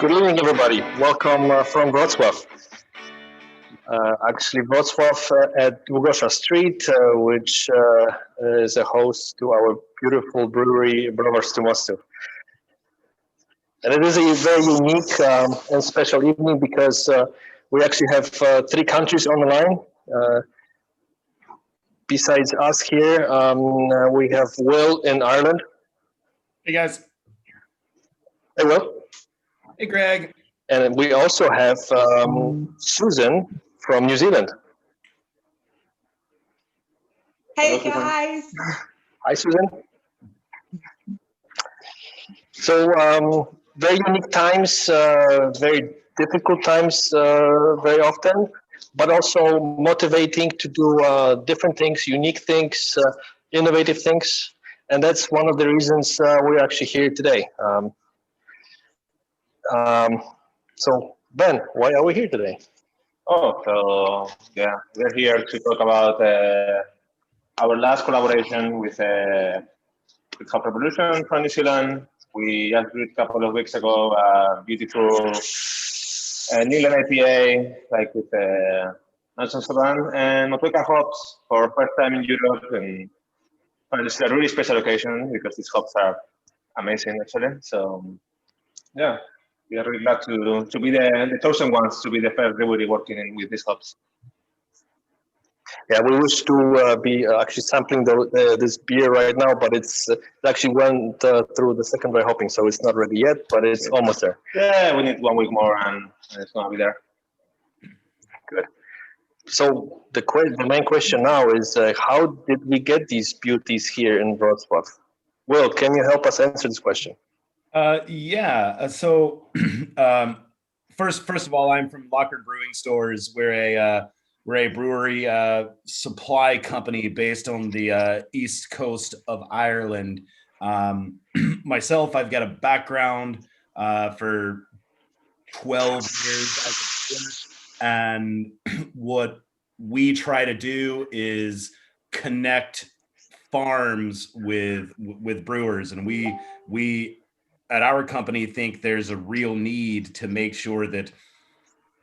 Good evening, everybody. Welcome from Wrocław. Actually, Wrocław at Długoszcza Street, which is a host to our beautiful brewery, Browar Stu Mostów. And it is a very unique and special evening because we actually have three countries on the line. Besides us here, we have Will in Ireland. Hey, guys. Hey, Will. Hey, Greg. And we also have Susan from New Zealand. Hey, guys. Hi, Susan. So, very unique times, very difficult times very often, but also motivating to do different things, unique things, innovative things. And that's one of the reasons we're actually here today. So, Ben, why are we here today? We're here to talk about our last collaboration with Hop Revolution from New Zealand. We just did a couple of weeks ago a beautiful New England IPA, like with Nelson Sauvin and Motueka hops for first time in Europe, and it's a really special occasion because these hops are amazing, actually. So, yeah. We are really glad to be the chosen ones to be the first brewery working with these hops. Yeah, we wish to be actually sampling this beer right now, but it actually went through the secondary hopping, so it's not ready yet, but it's almost there. Yeah, we need 1 week more, and it's going to be there. Good. So the main question now is, how did we get these beauties here in Wrocław? Will, can you help us answer this question? So first of all, I'm from Loughran Brewing Stores. We're a brewery supply company based on the east coast of Ireland. Myself, I've got a background for 12 years as a brewer, and what we try to do is connect farms with brewers, and we at our company think there's a real need to make sure that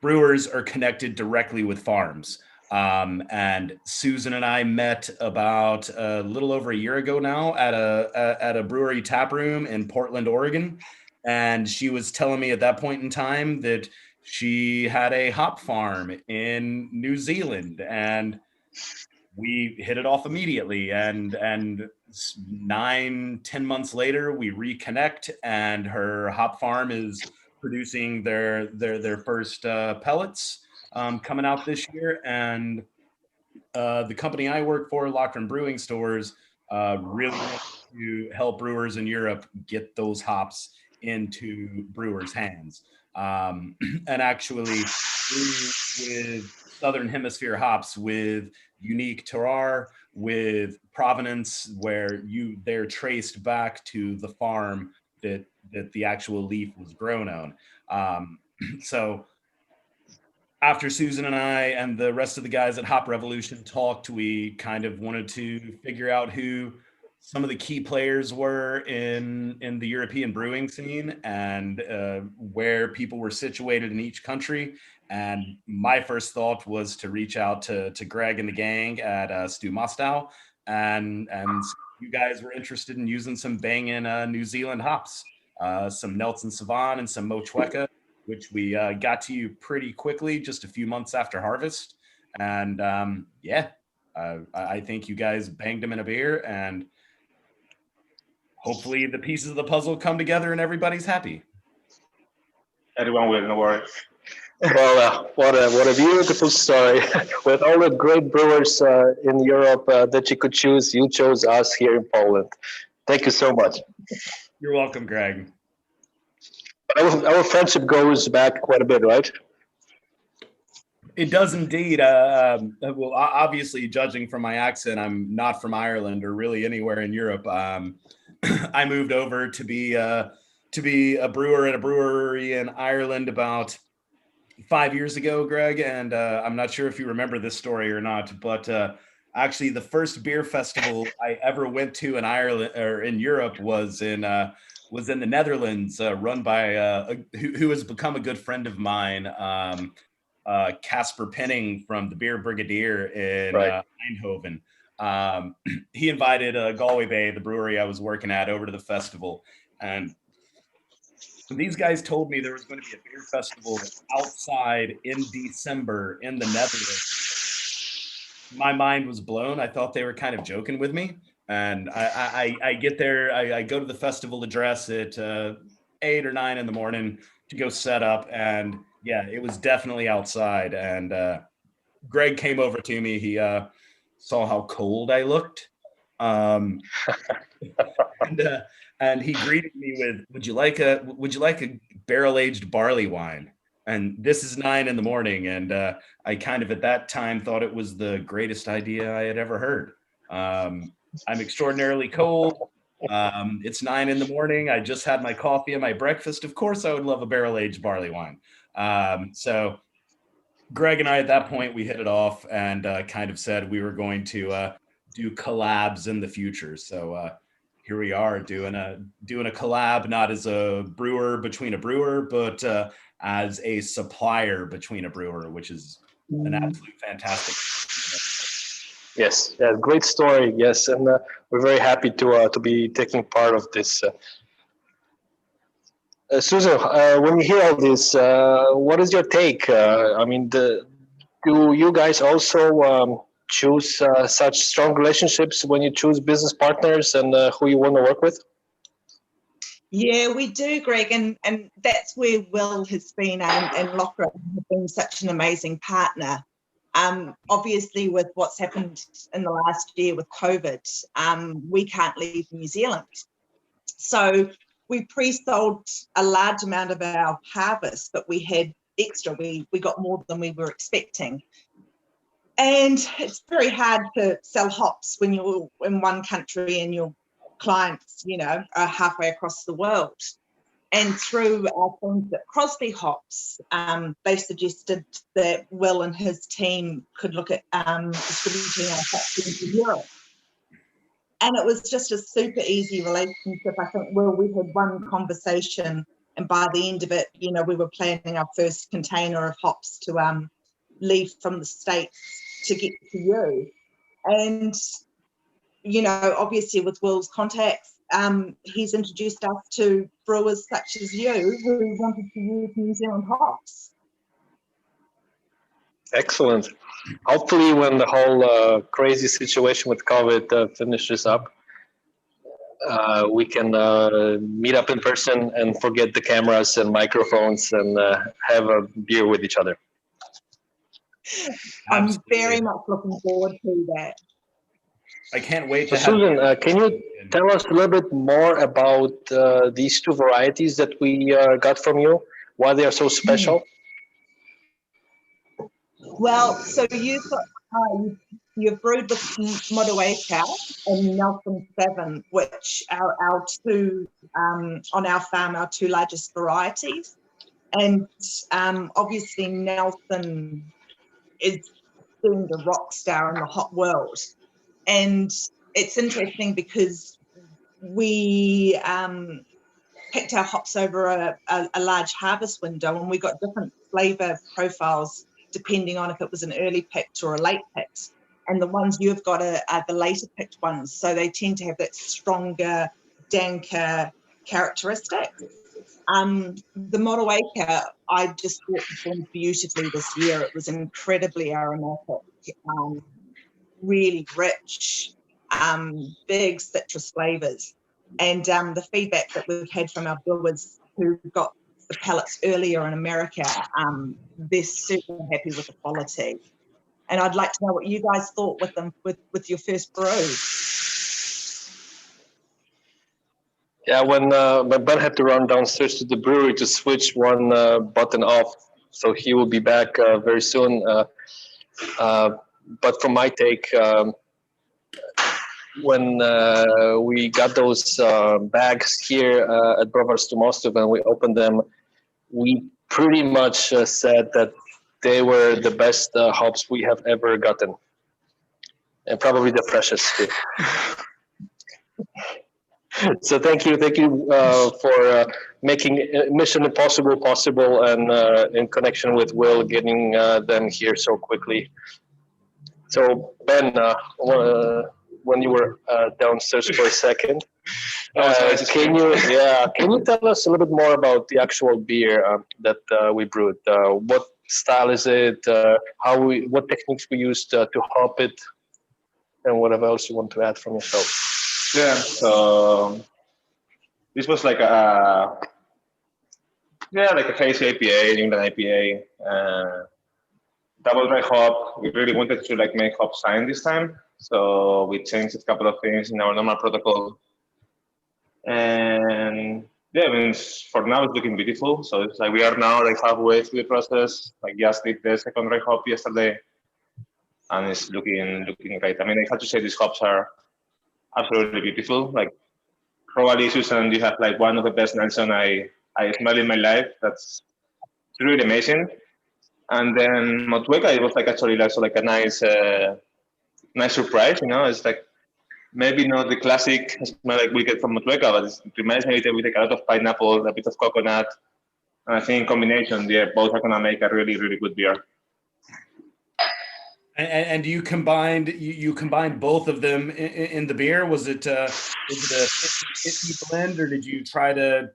brewers are connected directly with farms. And Susan and I met about a little over a year ago now at a brewery tap room in Portland, Oregon. And she was telling me at that point in time that she had a hop farm in New Zealand, and we hit it off immediately, and 9-10 months later we reconnect, and her hop farm is producing their first pellets coming out this year. And the company I work for, Loughran Brewing Stores, really wants to help brewers in Europe get those hops into brewers' hands, and actually with Southern Hemisphere hops with unique terroir, with provenance where they're traced back to the farm that the actual leaf was grown on. So after Susan and I and the rest of the guys at Hop Revolution talked, we kind of wanted to figure out who some of the key players were in the European brewing scene, and where people were situated in each country. And my first thought was to reach out to Greg and the gang at Stu Mostów, and you guys were interested in using some banging New Zealand hops, some Nelson Sauvin and some Motueka, which we got to you pretty quickly, just a few months after harvest. And I think you guys banged them in a beer, and hopefully the pieces of the puzzle come together and everybody's happy. Everyone will, no worries. Well, what a beautiful story. With all the great brewers in Europe that you could choose, you chose us here in Poland. Thank you so much. You're welcome, Greg. Our friendship goes back quite a bit, right? It does indeed. Well, obviously, judging from my accent, I'm not from Ireland or really anywhere in Europe. I moved over to be a brewer at a brewery in Ireland about 5 years ago, Greg, and I'm not sure if you remember this story or not, but actually the first beer festival I ever went to in Ireland or in Europe was in was in the Netherlands, run by who has become a good friend of mine, Casper Penning from the Beer Brigadier in Eindhoven. He invited Galway Bay, the brewery I was working at, over to the festival. And these guys told me there was going to be a beer festival outside in December in the Netherlands. My mind was blown. I thought they were kind of joking with me. And I get there, I go to the festival address at 8 or 9 in the morning to go set up. And yeah, it was definitely outside. And Greg came over to me. He saw how cold I looked. And he greeted me with, would you like a barrel-aged barley wine? And this is 9 in the morning. And I kind of at that time thought it was the greatest idea I had ever heard. I'm extraordinarily cold. It's 9 in the morning. I just had my coffee and my breakfast. Of course, I would love a barrel-aged barley wine. So Greg and I, at that point, we hit it off and kind of said we were going to do collabs in the future. So here we are doing a collab, not as a brewer between a brewer, but as a supplier between a brewer, which is an absolute fantastic. Yes, yeah, great story. Yes, and we're very happy to be taking part of this. Susan, when you hear all this, what is your take? I mean, do you guys also choose such strong relationships when you choose business partners and who you want to work with? Yeah, we do, Greg, and that's where Will has been and Loughran have been such an amazing partner. Obviously, with what's happened in the last year with COVID, we can't leave New Zealand. So we pre-sold a large amount of our harvest, but we had extra. We got more than we were expecting. And it's very hard to sell hops when you're in one country and your clients, are halfway across the world. And through our friends at Crosby Hops, they suggested that Will and his team could look at distributing our hops into Europe. And it was just a super easy relationship. I think, Will, we had one conversation, and by the end of it, we were planning our first container of hops to leave from the States to get to you. And, obviously with Will's contacts, he's introduced us to brewers such as you who wanted to use New Zealand hops. Excellent. Hopefully when the whole crazy situation with COVID finishes up, we can meet up in person and forget the cameras and microphones and have a beer with each other. I'm very much looking forward to that. I can't wait to Susan, can you tell us a little bit more about these two varieties that we got from you? Why they are so special? Well, so you've brewed with Motueka and Nelson 7, which are our two, on our farm, our two largest varieties. And obviously Nelson is being the rock star in the hop world. And it's interesting because we picked our hops over a large harvest window, and we got different flavour profiles depending on if it was an early picked or a late picked. And the ones you've got are the later picked ones. So they tend to have that stronger, danker characteristic. The Motueka, I just thought performed beautifully this year. It was incredibly aromatic, really rich, big citrus flavours. And the feedback that we've had from our brewers who got the pallets earlier in America, they're super happy with the quality. And I'd like to know what you guys thought with them with your first brew. Yeah, when Ben had to run downstairs to the brewery to switch one button off, so he will be back very soon. But from my take, when we got those bags here at Browar Stu Mostów and we opened them, we pretty much said that they were the best hops we have ever gotten, and probably the freshest too. So thank you for making Mission Impossible possible, and in connection with Will getting them here so quickly. So Ben, when you were downstairs for a second, can you tell us a little bit more about the actual beer that we brewed? What style is it? What techniques we used to hop it, and whatever else you want to add from yourself? Yeah, so this was like a hazy IPA, New England IPA, double dry hop. We really wanted to like make hop sign this time, so we changed a couple of things in our normal protocol. And yeah, I mean, for now it's looking beautiful. So it's like we are now like halfway through the process. Like just did the second dry hop yesterday, and it's looking great. I mean, I have to say these hops are absolutely beautiful. Like probably Susan, you have like one of the best Nelson I smelled in my life. That's really amazing. And then Motueka, it was like actually also like a nice surprise. You know, it's like maybe not the classic smell like we get from Motueka, but it reminds me with like a lot of pineapple, a bit of coconut, and I think in combination, both are gonna make a really good beer. And you combined both of them in the beer. Was it a 50-50 blend, or did you try to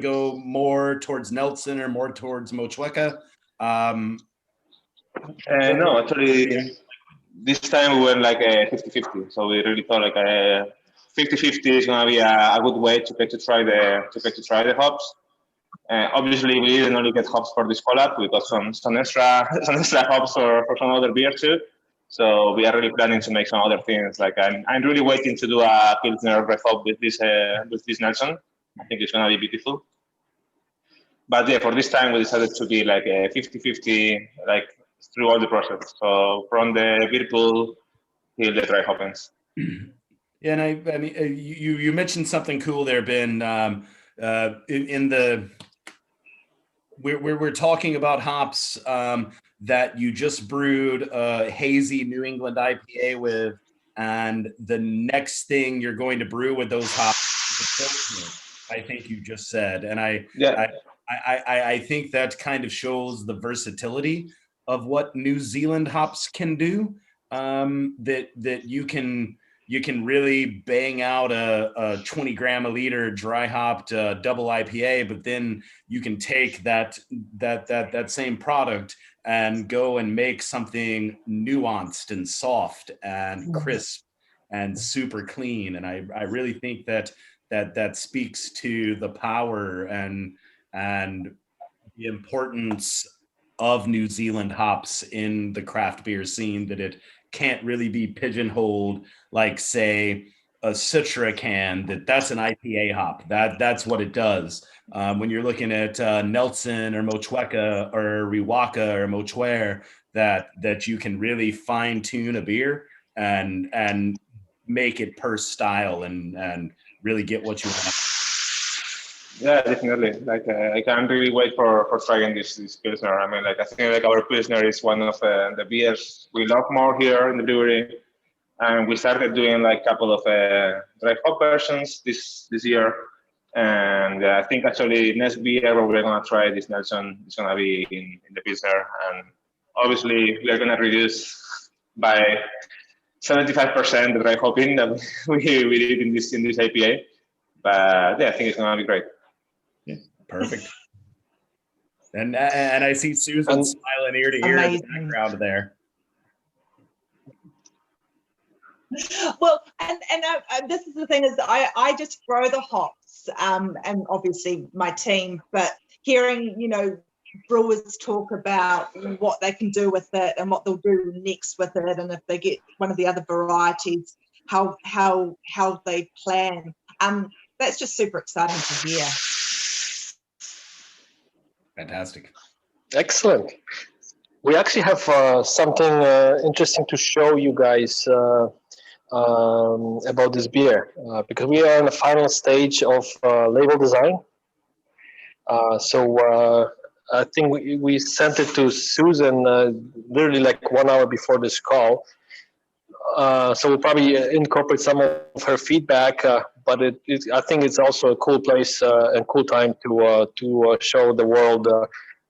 go more towards Nelson or more towards Motueka? No, actually, this time we went like a 50-50. So we really thought like a 50-50 is gonna be a good way to get to try the hops. Obviously, we didn't only get hops for this collab. We got some extra hops for some other beer too. So we are really planning to make some other things. Like I'm really waiting to do a Pilsner red hop with this Nelson. I think it's gonna be beautiful. But yeah, for this time we decided to be like a 50-50, like through all the process. So from the beer pool till the dry hoppings. Yeah, and I mean, you mentioned something cool there, Ben. In the we're talking about hops that you just brewed a hazy New England IPA with, and the next thing you're going to brew with those hops is a Pilsner, I think you just said, and I think that kind of shows the versatility of what New Zealand hops can do. That you can really bang out a 20 gram a liter dry hopped double IPA, but then you can take that same product and go and make something nuanced and soft and crisp and super clean. And I really think that speaks to the power and the importance of New Zealand hops in the craft beer scene, that it can't really be pigeonholed like, say, a Citra can, that's an IPA hop. That's what it does. When you're looking at Nelson or Motueka or Riwaka or Motuer, that you can really fine tune a beer and make it per style and really get what you want. Yeah, definitely. Like I can't really wait for trying this Pilsner. I mean, like I think like our Pilsner is one of the beers we love more here in the brewery, and we started doing like a couple of dry hop versions this year. And I think actually next beer where we're gonna try this Nelson is gonna be in the Pilsner, and obviously we are gonna reduce by 75% the dry hopping that we did in this IPA. But yeah, I think it's gonna be great. Yeah, perfect. And I see Susan smiling ear to ear in the background there. Well, and this is the thing, is I just grow the hops, and obviously my team, but hearing, you know, brewers talk about what they can do with it and what they'll do next with it, and if they get one of the other varieties, how they plan, that's just super exciting to hear. Fantastic. Excellent. We actually have something interesting to show you guys about this beer, because we are in the final stage of label design. So I think we sent it to Susan literally like 1 hour before this call. So we'll probably incorporate some of her feedback, but I think it's also a cool place and cool time to show the world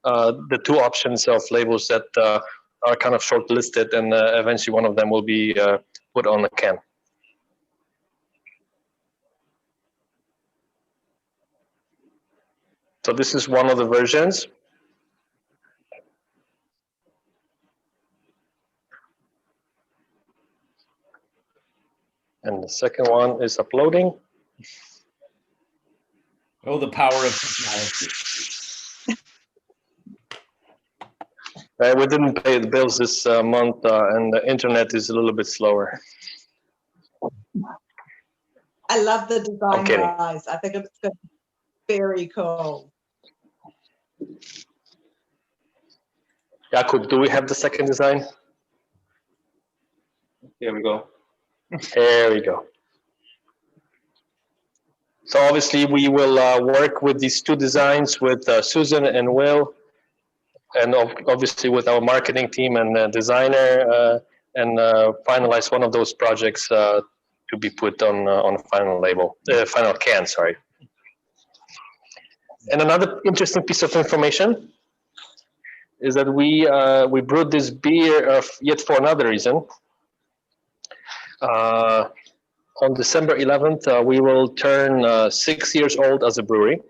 the two options of labels that are kind of shortlisted, and eventually one of them will be put on the can. So this is one of the versions. And the second one is uploading. Oh, the power of technology. We didn't pay the bills this month, and the internet is a little bit slower. I love the design, kidding. guys. I think it's very cool. Jakub, do we have the second design? Here we go. There we go. So obviously we will work with these two designs with Susan and Will, and obviously with our marketing team and designer, and finalize one of those projects to be put on a final label, final can, sorry. And another interesting piece of information is that we brewed this beer yet for another reason. On December 11th, we will turn 6 years old as a brewery.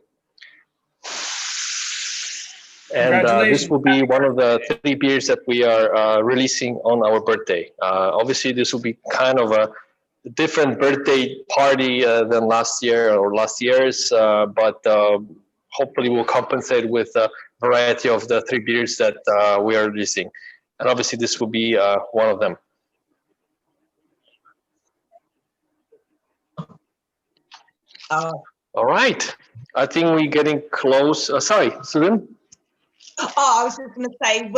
And this will be one of the 3 beers that we are releasing on our birthday. Obviously, this will be kind of a different birthday party than last year or last year's, but hopefully we'll compensate with a variety of the 3 beers that we are releasing. And obviously, this will be one of them. All right. I think we're getting close. Sorry, Susan? Oh, I was just going to say,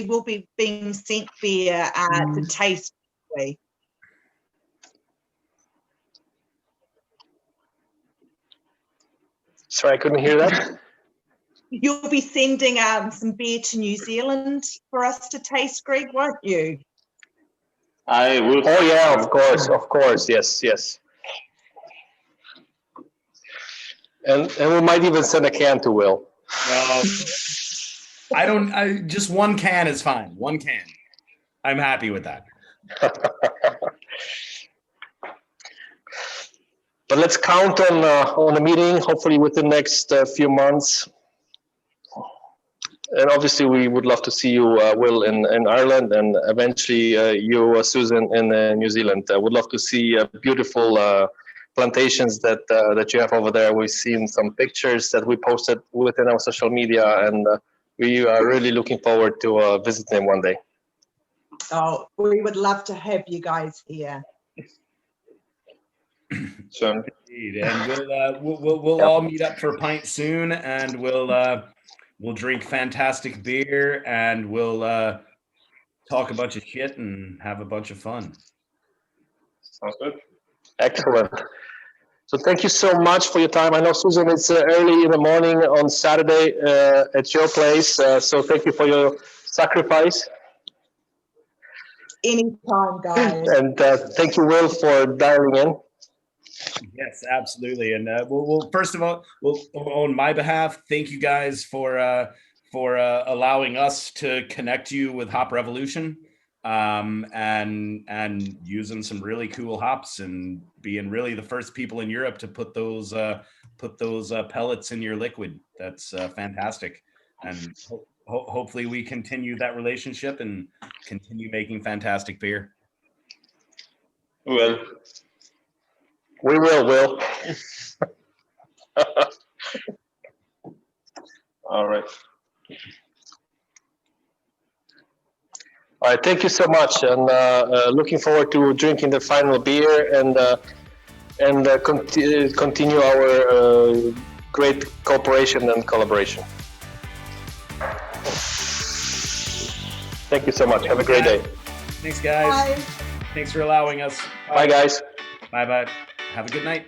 we'll be being sent beer to taste. Sorry, I couldn't hear that. You'll be sending some beer to New Zealand for us to taste, Greg, won't you? I will. Oh yeah, of course, yes. And we might even send a can to Will. Just one can is fine. One can. I'm happy with that. But let's count on a meeting, hopefully within the next few months. And obviously, we would love to see you, Will, in Ireland, and eventually you, Susan, in New Zealand. I would love to see beautiful plantations that you have over there. We've seen some pictures that we posted within our social media, and we are really looking forward to visiting them one day. Oh, we would love to have you guys here. So, Indeed. And we'll all meet up for a pint soon, and we'll drink fantastic beer, and we'll talk a bunch of shit and have a bunch of fun. sounds good. Excellent. So thank you so much for your time. I know, Susan, it's early in the morning on Saturday at your place. So thank you for your sacrifice. Anytime, guys. And thank you, Will, for dialing in. Yes, absolutely. And we'll first of all, on my behalf, thank you guys for allowing us to connect you with Hop Revolution, and using some really cool hops and being really the first people in Europe to put those pellets in your liquid. That's fantastic. And hopefully we continue that relationship and continue making fantastic beer. Well, We will, Will. all right. All right, thank you so much, and looking forward to drinking the final beer and continue our great cooperation and collaboration. Thank you so much. Have a great day. Thanks, guys. Bye. Thanks for allowing us. Bye, guys. Bye. Have a good night.